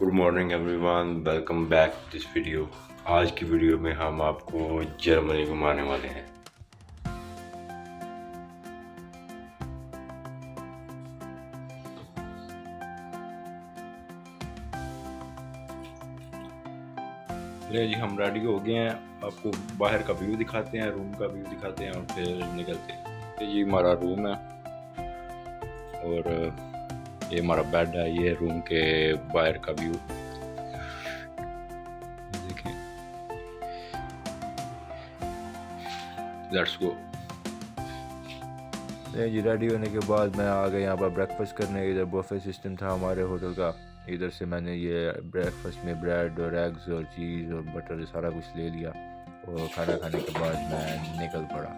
Good morning everyone, welcome back to this video. आज की video में हम आपको जर्मनी घुमाने वाले हैं। ले जी, हम रेडी हो गए हैं। आपको बाहर का व्यू दिखाते हैं, रूम का व्यू दिखाते हैं और फिर निकलते हैं। तो ये हमारा रूम है और ये हमारा बेड है। ये रूम के बाहर का व्यू देखें। Let's go. नहीं जी, रेडी होने के बाद मैं आ गया यहाँ पर ब्रेकफास्ट करने। इधर बफे सिस्टम था हमारे होटल का। इधर से मैंने ये ब्रेकफास्ट में ब्रेड और एग्स और चीज़ और बटर सारा कुछ ले लिया और खाना खाने के बाद मैं निकल पड़ा।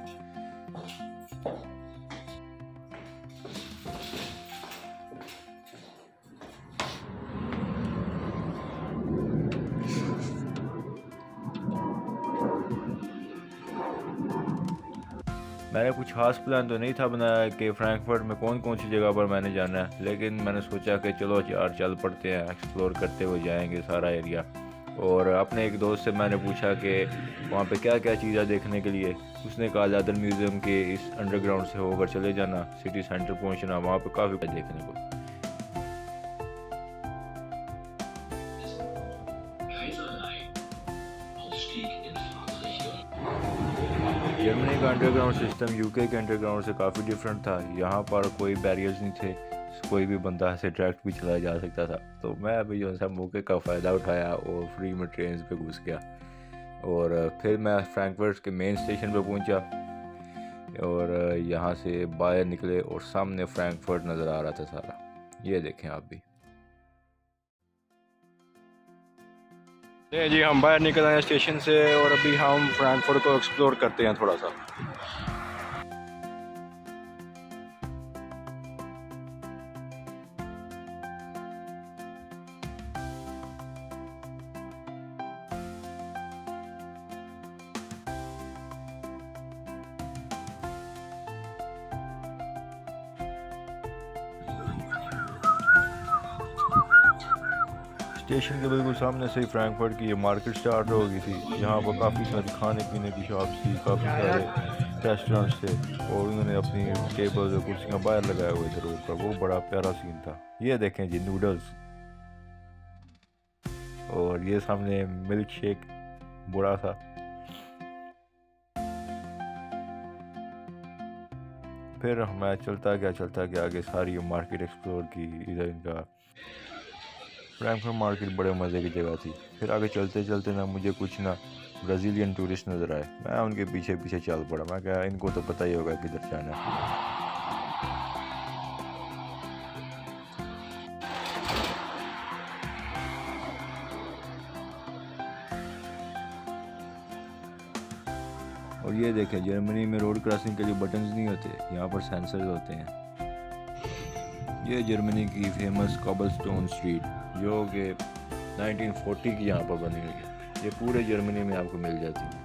मैंने कुछ खास प्लान तो नहीं था बनाया कि फ्रैंकफर्ट में कौन कौन सी जगह पर मैंने जाना है, लेकिन मैंने सोचा कि चलो यार चल पड़ते हैं, एक्सप्लोर करते हुए जाएंगे सारा एरिया। और अपने एक दोस्त से मैंने पूछा कि वहाँ पे क्या क्या चीज़ें देखने के लिए। उसने कहा लेदर म्यूज़ियम के इस अंडरग्राउंड से होकर चले जाना, सिटी सेंटर पहुँचना, वहाँ पे काफ़ी कुछ देखने को। जर्मनी का अंडरग्राउंड सिस्टम यूके के अंडरग्राउंड से काफ़ी डिफरेंट था। यहाँ पर कोई बैरियर्स नहीं थे, कोई भी बंदा ऐसे डायरेक्ट भी चला जा सकता था। तो मैं अभी जो है मौके का फ़ायदा उठाया और फ्री में ट्रेन पे घुस गया। और फिर मैं फ्रैंकफर्ट के मेन स्टेशन पे पहुंचा और यहाँ से बाहर निकले और सामने फ्रैंकफर्ट नज़र आ रहा था सारा। ये देखें आप भी। जी, हम बाहर निकल आए स्टेशन से और अभी हम फ्रैंकफर्ट को एक्सप्लोर करते हैं थोड़ा सा। स्टेशन के बिल्कुल सामने से ही फ्रैंकफर्ट की ये मार्केट स्टार्ट हो गई थी। यहाँ पर काफ़ी सारी खाने पीने की शॉप्स थी, काफ़ी सारे रेस्टोरेंट्स थे और उन्होंने अपनी टेबल्स और कुर्सियाँ बाहर लगाए हुए थे रोड पर। वो बड़ा प्यारा सीन था। ये देखें जी, नूडल्स। और ये सामने मिल्क शेक बड़ा था। फिर मैं चलता गया आगे, सारी मार्केट एक्सप्लोर की। इधर इनका फ्रैंकफर्ट मार्केट बड़े मज़े की जगह थी। फिर आगे चलते चलते ना मुझे कुछ ना ब्राज़ीलियन टूरिस्ट नज़र आए। मैं उनके पीछे पीछे चल पड़ा। मैं क्या, इनको तो पता ही होगा किधर जाना है। और ये देखें, जर्मनी में रोड क्रॉसिंग के लिए बटन्स नहीं होते, यहाँ पर सेंसर्स होते हैं। ये जर्मनी की फेमस कॉबलस्टोन स्ट्रीट जो कि 1940 की यहाँ पर बनी हुई है। ये पूरे जर्मनी में आपको मिल जाती है।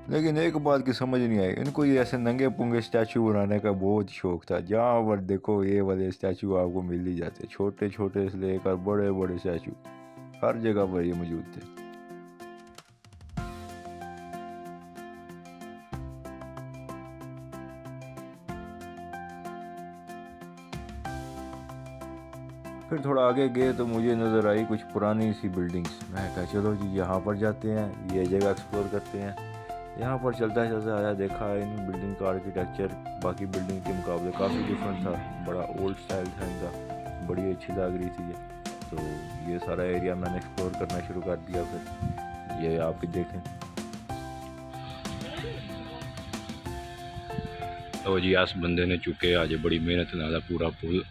लेकिन एक बात की समझ नहीं आई, इनको ये ऐसे नंगे पुंगे स्टैचू बनाने का बहुत शौक था। जहाँ पर देखो ये वाले स्टैचू आपको मिल ही जाते, छोटे छोटे से लेकर बड़े बड़े स्टैचू हर जगह पर ये मौजूद थे। फिर थोड़ा आगे गए तो मुझे नज़र आई कुछ पुरानी सी बिल्डिंग्स। मैं कहा चलो जी यहाँ पर जाते हैं, ये जगह एक्सप्लोर करते हैं। यहाँ पर चलता चलता आया, देखा इन बिल्डिंग का आर्किटेक्चर बाकी बिल्डिंग के मुकाबले काफ़ी डिफरेंट था। बड़ा ओल्ड स्टाइल था इनका, बड़ी अच्छी लग रही थी ये। तो ये सारा एरिया मैंने एक्सप्लोर करना शुरू कर दिया। फिर ये आप भी देखें। तो जी, आस बंदे ने चुके आज बड़ी मेहनत नाला पूरा पुल।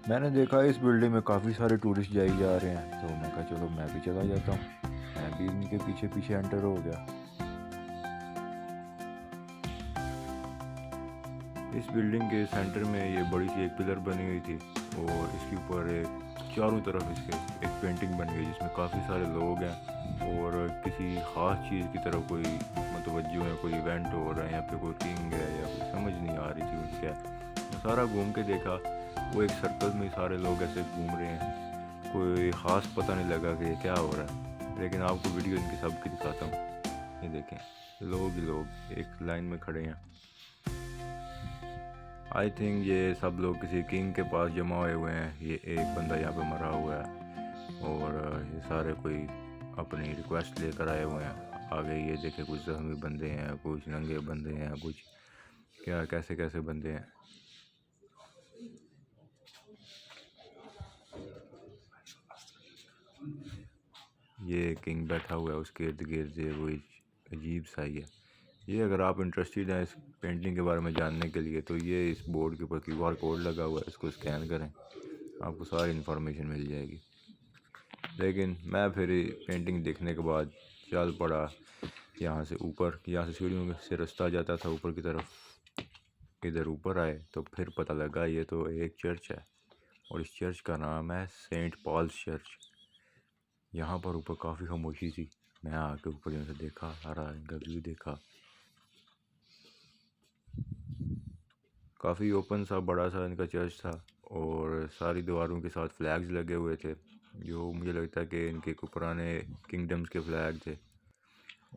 मैंने देखा इस बिल्डिंग में काफ़ी सारे टूरिस्ट जाई जा रहे हैं, तो मैं कहा चलो मैं भी चला जाता हूँ। मैं भी इनके पीछे पीछे एंटर हो गया। इस बिल्डिंग के सेंटर में ये बड़ी सी एक पिलर बनी हुई थी और इसके ऊपर चारों तरफ इसके एक पेंटिंग बनी हुई जिसमें काफ़ी सारे लोग हैं और किसी ख़ास चीज़ की तरफ कोई मतवज्जो है, कोई इवेंट हो रहा है, यहाँ पे कोई किंग है या कोई समझ नहीं आ रही थी वो क्या है। मैं सारा घूम के देखा, वो एक सर्कल में सारे लोग ऐसे घूम रहे हैं, कोई ख़ास पता नहीं लगा कि ये क्या हो रहा है, लेकिन आपको वीडियो इनकी सब की दिखाता हूँ। ये देखें, लोग ही लोग एक लाइन में खड़े हैं। आई थिंक ये सब लोग किसी किंग के पास जमा हुए हैं। ये एक बंदा यहाँ पे मरा हुआ है और ये सारे कोई अपनी रिक्वेस्ट लेकर आए हुए हैं। आगे ये देखे कुछ जख्मी बंदे हैं, कुछ नंगे बंदे हैं, कुछ क्या कैसे कैसे बंदे हैं। ये किंग बैठा हुआ है, उसके इर्द गिर्द वो अजीब सा ही है। ये अगर आप इंटरेस्टेड हैं इस पेंटिंग के बारे में जानने के लिए तो ये इस बोर्ड के ऊपर QR कोड लगा हुआ है, इसको स्कैन करें, आपको सारी इन्फॉर्मेशन मिल जाएगी। लेकिन मैं फिर पेंटिंग देखने के बाद चल पड़ा यहाँ से ऊपर। यहाँ से सीढ़ियों से रास्ता जाता था ऊपर की तरफ। इधर ऊपर आए तो फिर पता लगा ये तो एक चर्च है और इस चर्च का नाम है सेंट पॉल्स चर्च। यहाँ पर ऊपर काफ़ी खामोशी थी। मैं आके ऊपर यहाँ से देखा, सारा इनका व्यू देखा। काफ़ी ओपन सा बड़ा सा इनका चर्च था और सारी दीवारों के साथ फ्लैग्स लगे हुए थे, जो मुझे लगता है कि इनके कुछ पुराने किंगडम्स के फ्लैग थे।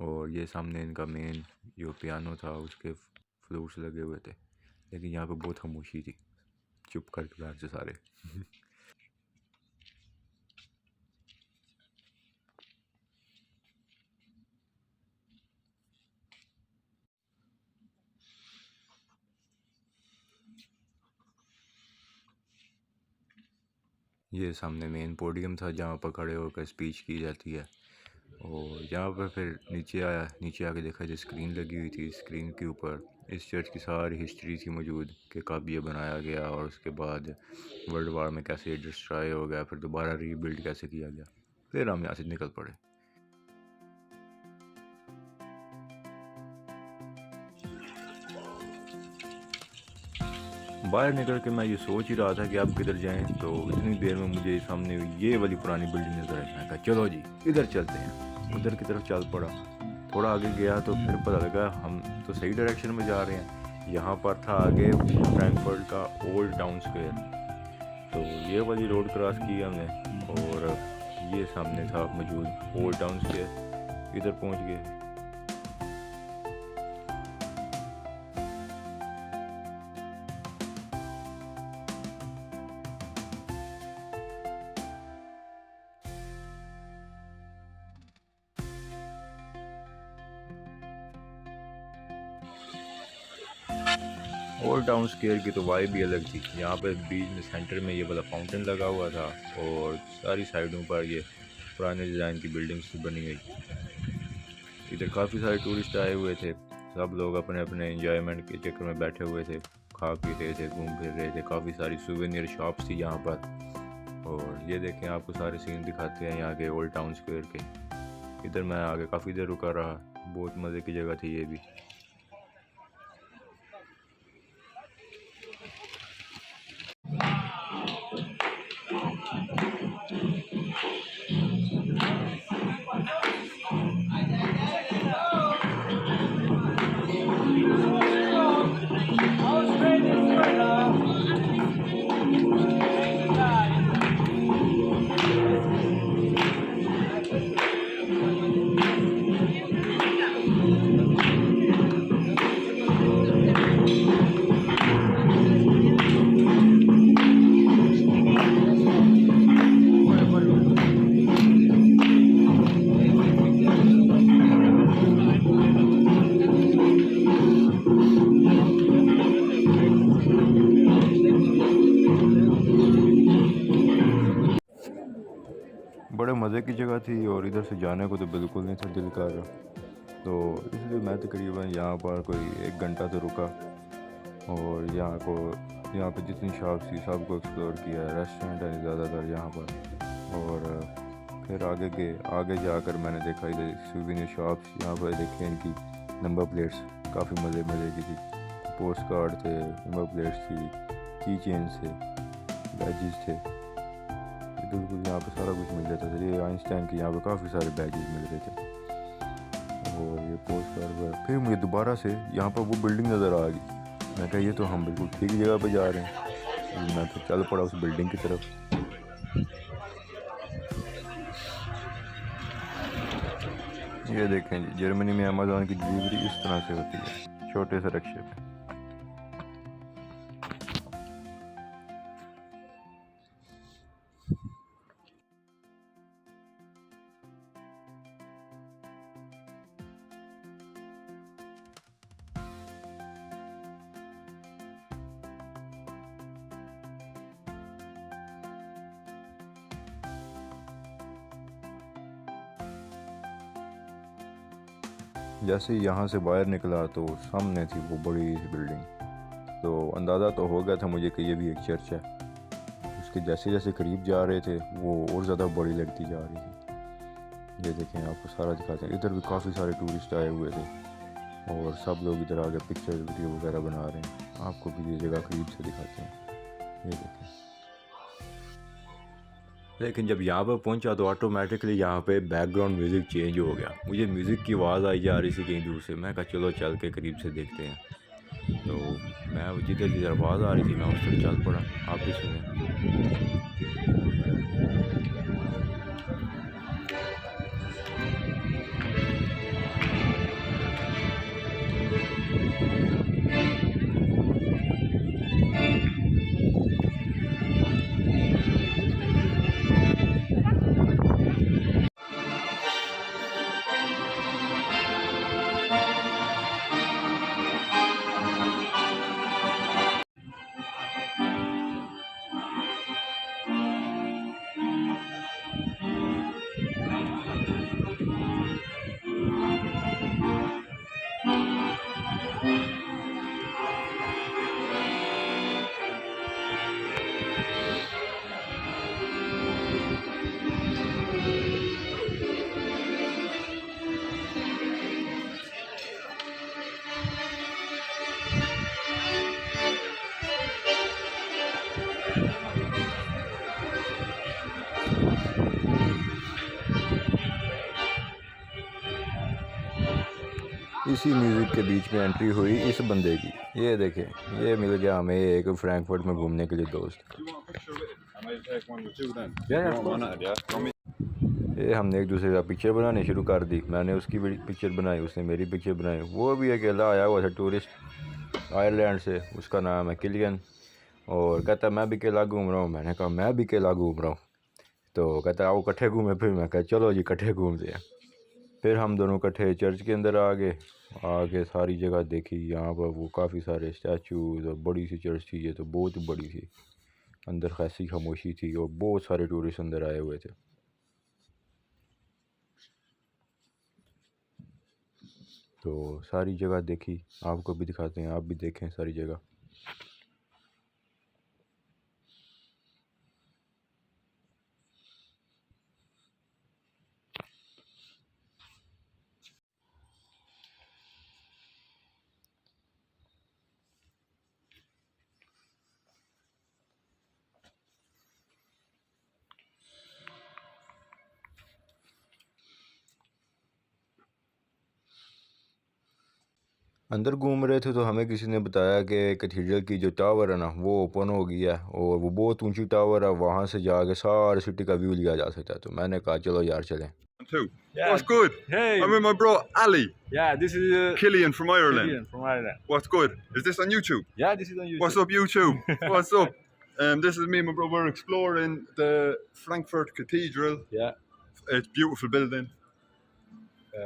और ये सामने इनका मेन जो पियानो था उसके फ्लूट्स लगे हुए थे। लेकिन यहाँ पे बहुत खामोशी थी, चुप करके बैठ से सारे। ये सामने मेन पोडियम था जहाँ पर खड़े होकर स्पीच की जाती है। और यहाँ पर फिर नीचे आया, नीचे आके देखा जो स्क्रीन लगी हुई थी, स्क्रीन के ऊपर इस चर्च की सारी हिस्ट्री थी मौजूद कि कब ये बनाया गया और उसके बाद वर्ल्ड वार में कैसे ये डिस्ट्रॉय हो गया, फिर दोबारा रीबिल्ड कैसे किया गया। फिर हम यहाँ से निकल पड़े। बाहर निकल के मैं ये सोच ही रहा था कि आप किधर जाएं, तो इतनी देर में मुझे सामने ये वाली पुरानी बिल्डिंग नज़र आई। मैं कहा चलो जी इधर चलते हैं। उधर की तरफ चल पड़ा। थोड़ा आगे गया तो फिर पता लगा हम तो सही डायरेक्शन में जा रहे हैं। यहाँ पर था आगे फ्रैंकफर्ट का ओल्ड टाउन स्क्वायर, तो ये वाली रोड क्रॉस की हमने और ये सामने था मौजूद ओल्ड टाउन स्क्वायर। इधर पहुँच गए। ओल्ड टाउन स्क्वायर की तो वाइब भी अलग थी। यहाँ पर बीच में सेंटर में ये वाला फाउंटेन लगा हुआ था और सारी साइडों पर ये पुराने डिज़ाइन की बिल्डिंग्स बनी हुई। इधर काफ़ी सारे टूरिस्ट आए हुए थे। सब लोग अपने अपने एंजॉयमेंट के चक्कर में बैठे हुए थे, खा पी रहे थे, घूम फिर रहे थे। काफ़ी सारी सुवेनियर शॉप्स थी यहाँ पर। और ये देखें, आपको सारे सीन दिखाते हैं यहाँ के ओल्ड टाउन स्क्वायर के। इधर मैं आगे काफ़ी देर रुका रहा, बहुत मज़े की जगह थी ये भी। बड़े मज़े की जगह थी और इधर से जाने को तो बिल्कुल नहीं था दिल कर रहा, तो इसलिए मैं तकरीबन यहाँ पर कोई 1 घंटा तो रुका और यहाँ को यहाँ पे जितनी शॉप्स थी सबको एक्सप्लोर किया है। रेस्टोरेंट है ज़्यादातर यहाँ पर। और फिर आगे जाकर मैंने देखा इधर सूवेनिर शॉप्स, यहाँ पर देखे इनकी नंबर प्लेट्स काफ़ी मज़े की थी। पोस्ट कार्ड थे, नंबर प्लेट्स थी, की चेन्स थे, बैजेस थे, बिल्कुल यहाँ पे सारा कुछ मिल जाता था। ये आइंस्टाइन के यहाँ पे काफ़ी सारे बैजेस मिल रहे थे। और ये पोस्ट कार्ड पर फिर मुझे दोबारा से यहाँ पर वो बिल्डिंग नज़र आ गई। मैं कहा ये तो हम बिल्कुल ठीक जगह पे जा रहे हैं। मैं तो चल पड़ा उस बिल्डिंग की तरफ। ये देखें जी, जर्मनी में अमेज़ॉन की डिलीवरी इस तरह से होती है, छोटे से रक्शे पे। जैसे ही यहाँ से बाहर निकला तो सामने थी वो बड़ी बिल्डिंग। तो अंदाज़ा तो हो गया था मुझे कि ये भी एक चर्च है। उसके जैसे जैसे करीब जा रहे थे वो और ज़्यादा बड़ी लगती जा रही थी। ये देखें, आपको सारा दिखाते हैं। इधर भी काफ़ी सारे टूरिस्ट आए हुए थे और सब लोग इधर आके पिक्चर वीडियो वगैरह बना रहे हैं। आपको भी ये जगह करीब से दिखाते हैं। ये देखें। लेकिन जब यहाँ पर पहुँचा तो ऑटोमेटिकली यहाँ पे बैकग्राउंड म्यूज़िक चेंज हो गया। मुझे म्यूज़िक की आवाज़ आई जा रही थी कहीं दूर से। मैं कहा चलो चल के करीब से देखते हैं। तो मैं जिधर आवाज़ आ रही थी मैं उस तरफ चल पड़ा। आप भी सुने। इसी म्यूज़िक के बीच में एंट्री हुई इस बंदे की। ये देखें, ये मिल गया हमें एक फ्रैंकफर्ट में घूमने के लिए दोस्त। ये हमने एक दूसरे का पिक्चर बनाने शुरू कर दी। मैंने उसकी पिक्चर बनाई, उसने मेरी पिक्चर बनाई। वो भी अकेला आया हुआ था टूरिस्ट आयरलैंड से, उसका नाम है किलियन। और कहता मैं भी अकेला घूम रहा हूँ। मैंने कहा मैं भी अकेला घूम रहा हूँ। तो कहता आओ इकट्ठे घूमे। फिर मैं कहा चलो जी इकट्ठे घूमते हैं। फिर हम दोनों इकट्ठे चर्च के अंदर आगे सारी जगह देखी। यहाँ पर वो काफ़ी सारे स्टैचूज़ और बड़ी सी चर्च थी। ये तो बहुत बड़ी थी। अंदर खासी खामोशी थी और बहुत सारे टूरिस्ट अंदर आए हुए थे। तो सारी जगह देखी, आपको भी दिखाते हैं, आप भी देखें सारी जगह। अंदर घूम रहे थे तो हमें किसी ने बताया कि कैथीड्रल की जो टावर है ना वो ओपन हो गई है और वो बहुत ऊंची टावर है। वहाँ से जाके सारे सिटी का व्यू लिया जा सकता है। तो मैंने कहा चलो यार चलें। Yeah. What's good? Hey. I'm with my bro Ali. Yeah, this is Killian from Ireland. Killian from Ireland. What's good? Is this on YouTube? Yeah, this is on YouTube. What's up, YouTube? What's up? This is me and my bro. We're exploring the Frankfurt Cathedral. Yeah. It's a beautiful building.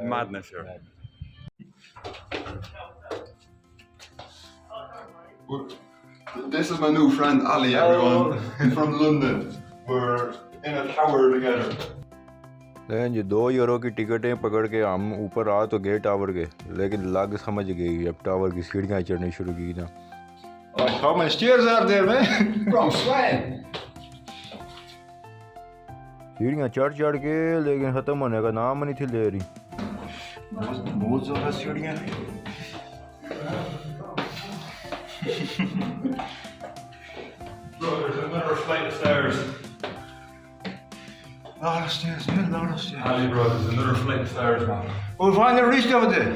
Madness here. This is my new friend Ali, everyone. He's from London. We're in a tower together. लेकिन ये 2 euro की टिकटें पकड़ के हम ऊपर आ तो गए टावर के, लेकिन लग समझ गई जब टावर की सीढ़ियाँ चढ़नी शुरू की ना How many stairs are there, man? Bro, I'm sweating. सीढ़ियाँ चढ़ के लेकिन ख़त्म होने का नाम नहीं थी ले रही। बहुत ज़्यादा सीढ़ियाँ हैं। Bro, there's another flight of stairs. Lot of stairs, man, lot of stairs. Ali, bro, there's another flight of stairs, man. We finally reached over there.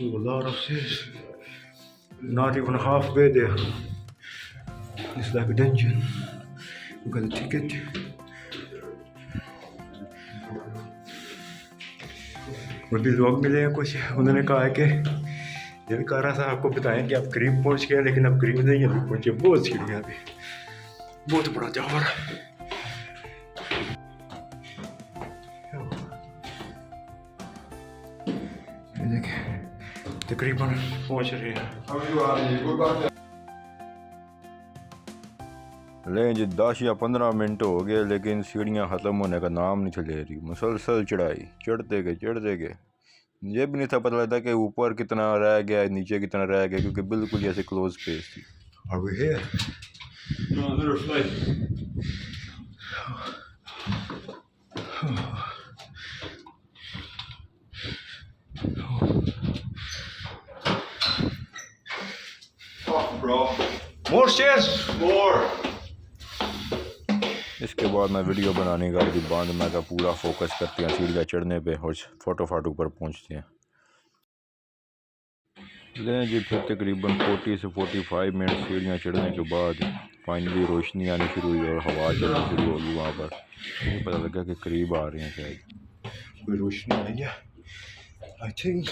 A lot of stairs. Not even halfway there. It's like a dungeon. We got a ticket. वो भी लोग मिले हैं कुछ, उन्होंने कहा है कि दिल कर रहा था आपको बताएं कि आप करीब पहुंच गए, लेकिन अब करीब नहीं अभी पहुंचे। बहुत सीढ़ियाँ भी, बहुत बड़ा टावर। तकरीबन पहुंच रहे हैं। How are you, Ali? Good back. लेकिन जी 10 या 15 मिनट हो गए, लेकिन सीढ़ियाँ ख़त्म होने का नाम नहीं ले रही। मुसलसल चढ़ाई, चढ़ते गए। ये भी नहीं था पता लगता कि ऊपर कितना रह गया है, नीचे कितना रह गया, क्योंकि बिल्कुल ऐसे क्लोज स्पेस थी। Are we here? No, another flight. Fuck, bro. More stairs. More. इसके बाद मैं वीडियो बनाने का भी बाद में का पूरा फोकस करते हैं सीढ़ियाँ चढ़ने पे और फटाफट ऊपर पहुंचते हैं। लें जी फिर तकरीबन 40 से 45 मिनट सीढ़ियाँ चढ़ने के बाद फाइनली रोशनी आनी शुरू हुई और हवा चलनी शुरू होगी। वहाँ पर मुझे पता लगा कि करीब आ रहे हैं शायद कोई रोशनी आई है। आई थिंक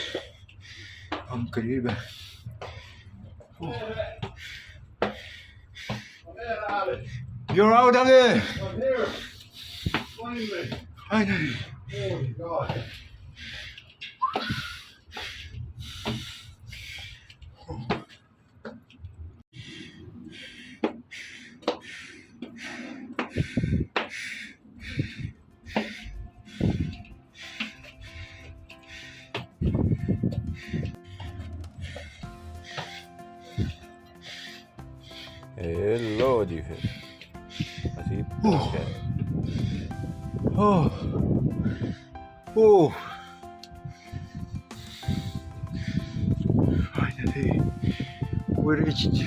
हम करीब है। You're out of there. I'm here. Finally. Finally. Oh, God. Hello ji फिर ਅਸੀਂ ਪਹੁੰਚ ਗਏ। Finally we reached.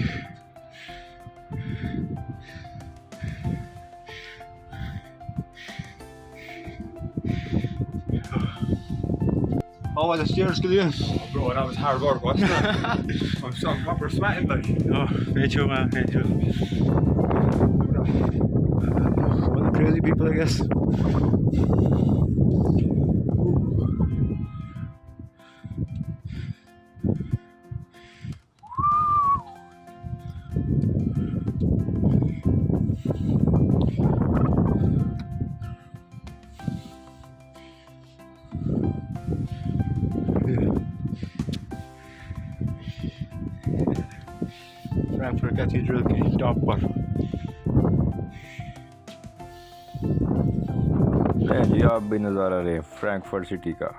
How was the stairs, Gillian? Bro, that was hard work, wasn't it? I'm so proper sweating, like. Oh, me too, man, me too. All the crazy people, I guess. Frankfurt Cathedral की top पर जी आप भी नज़ारा रहे Frankfurt city का।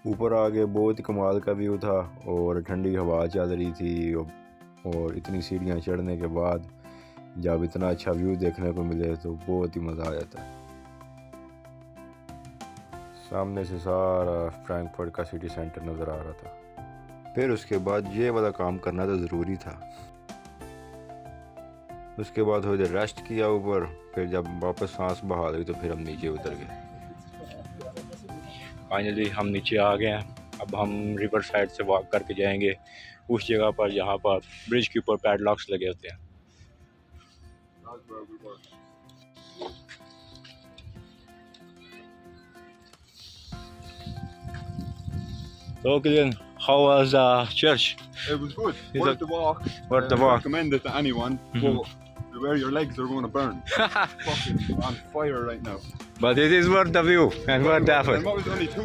ऊपर आगे बहुत कमाल का व्यू था और ठंडी हवा चल रही थी और इतनी सीढ़ियाँ चढ़ने के बाद जब इतना अच्छा व्यू देखने को मिले तो बहुत ही मज़ा आ जाता है। सामने से सारा फ्रैंकफर्ट का सिटी सेंटर नज़र आ रहा था। फिर उसके बाद ये वाला काम करना तो ज़रूरी था। उसके बाद थोड़ी देर रेस्ट किया ऊपर, फिर जब वापस सांस बहाल हुई तो फिर हम नीचे उतर गए। फाइनली हम नीचे आ गए हैं। अब हम रिवर साइड से वॉक करके जाएंगे उस जगह पर जहाँ पर ब्रिज के ऊपर पैडलॉक्स लगे होते हैं। So Gillian, how was church? It was good. Is Worth it- the walk. Worth the walk. Recommend it to anyone. Mhm. But swear your legs are going to burn. Fucking on fire right now. But it is worth the view and worth the effort. And what was only €2?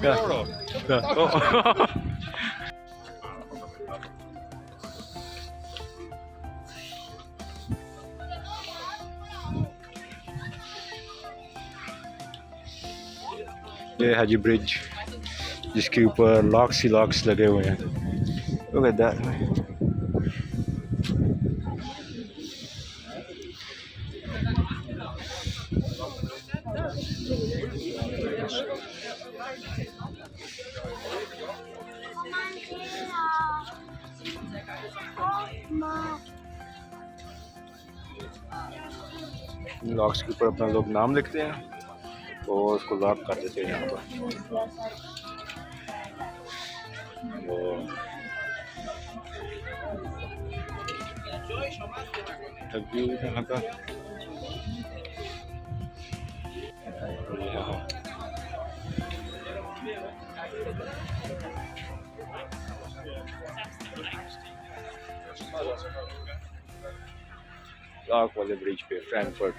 ये हाजी bridge जिसके ऊपर locks ही locks लगे हुए हैं। Look at that. Locks के ऊपर अपना लोग नाम लिखते हैं और उसको लॉक कर देते हैं यहाँ पर। व्यू यहाँ का लॉक वाले ब्रिज पे Frankfurt.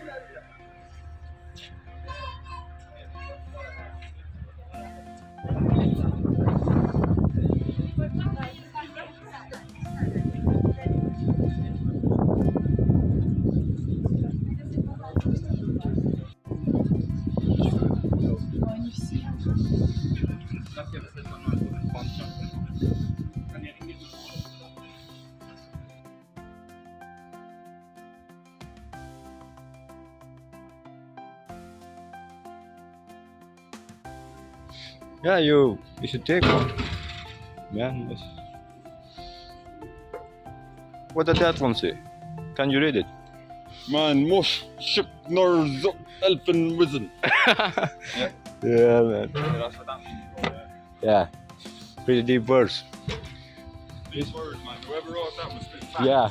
Yeah, you should take one. Man, what did that one say? Can you read it? Man, mush, ship, nor, zup, elfin, wizen. Yeah, man. Yeah, pretty deep words. These words, man. Whoever wrote that was pretty fat. Yeah.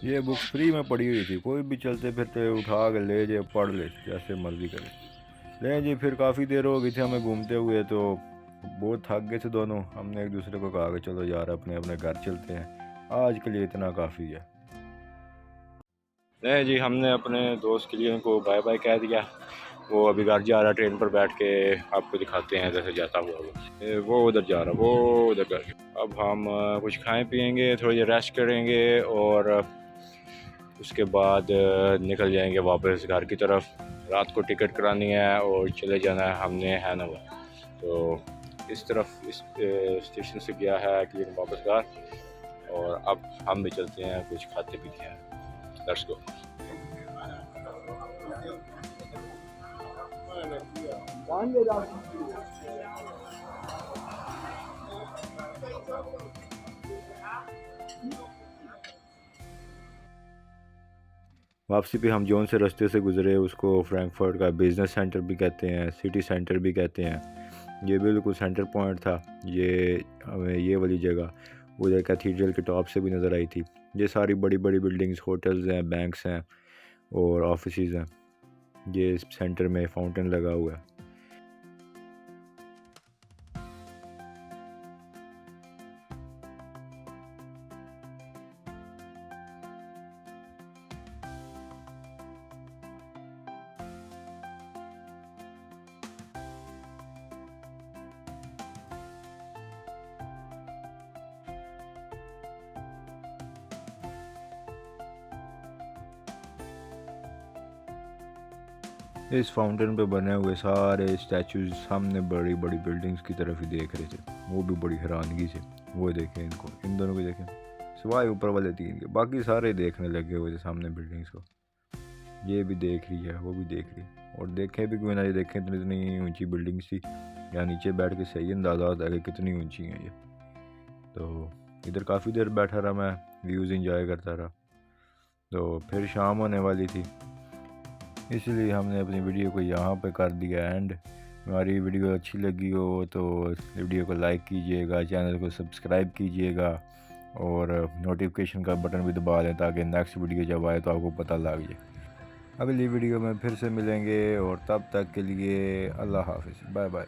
ये book free में पढ़ी हुई थी, कोई भी चलते फिरते उठा के ले जाए पढ़ ले जैसे मर्जी करे। ले जी फिर काफ़ी देर हो गई थी हमें घूमते हुए, तो बहुत थक गए थे दोनों। हमने एक दूसरे को कहा कि चलो यार अपने अपने घर चलते हैं, आज के लिए इतना काफ़ी है। नहीं जी, हमने अपने दोस्त के लिए उनको बाय बाय कह दिया। वो अभी घर जा रहा, ट्रेन पर बैठ के आपको दिखाते हैं जैसे जाता हुआ। वो उधर जा रहा, वो उधर कर। अब हम कुछ खाएं पिएंगे, थोड़ी देर रेस्ट करेंगे और उसके बाद निकल जाएंगे वापस घर की तरफ। रात को टिकट करानी है और चले जाना है हमने हैनोवर। तो इस तरफ इस स्टेशन से गया है कि वापस घर, और अब हम भी चलते हैं, कुछ खाते पीते हैं। Let's go. वापसी पे हम जौन से रास्ते से गुजरे उसको फ्रैंकफर्ट का बिज़नेस सेंटर भी कहते हैं, सिटी सेंटर भी कहते हैं। ये बिल्कुल सेंटर पॉइंट था। ये हमें ये वाली जगह उधर कैथीड्रल के टॉप से भी नज़र आई थी। ये सारी बड़ी बड़ी बिल्डिंग्स, होटल्स हैं, बैंक्स हैं और ऑफिसेज़ हैं। ये सेंटर में फाउंटेन लगा हुआ है। इस फाउंटेन पे बने हुए सारे स्टैचूज सामने बड़ी बड़ी बिल्डिंग्स की तरफ ही देख रहे थे, वो भी बड़ी हैरानगी से। वो देखें इनको, इन दोनों को देखें, सिवाय ऊपर वाले तीन के, बाकी सारे देखने लगे हुए थे सामने बिल्डिंग्स को। ये भी देख रही है, वो भी देख रही, और देखें भी क्यों ना, ये देखें इतनी ऊंची बिल्डिंग्स थी। या नीचे बैठ के सही अंदाज़ा होता है कि कितनी ऊंची हैं ये। तो इधर काफ़ी देर बैठा रहा मैं, व्यूज़ इंजॉय करता रहा। तो फिर शाम होने वाली थी, इसलिए हमने अपनी वीडियो को यहाँ पे कर दिया एंड। हमारी वीडियो अच्छी लगी हो तो वीडियो को लाइक कीजिएगा, चैनल को सब्सक्राइब कीजिएगा और नोटिफिकेशन का बटन भी दबा दें ताकि नेक्स्ट वीडियो जब आए तो आपको पता लग जाए। अगली वीडियो में फिर से मिलेंगे और तब तक के लिए अल्लाह हाफिज़, बाय बाय।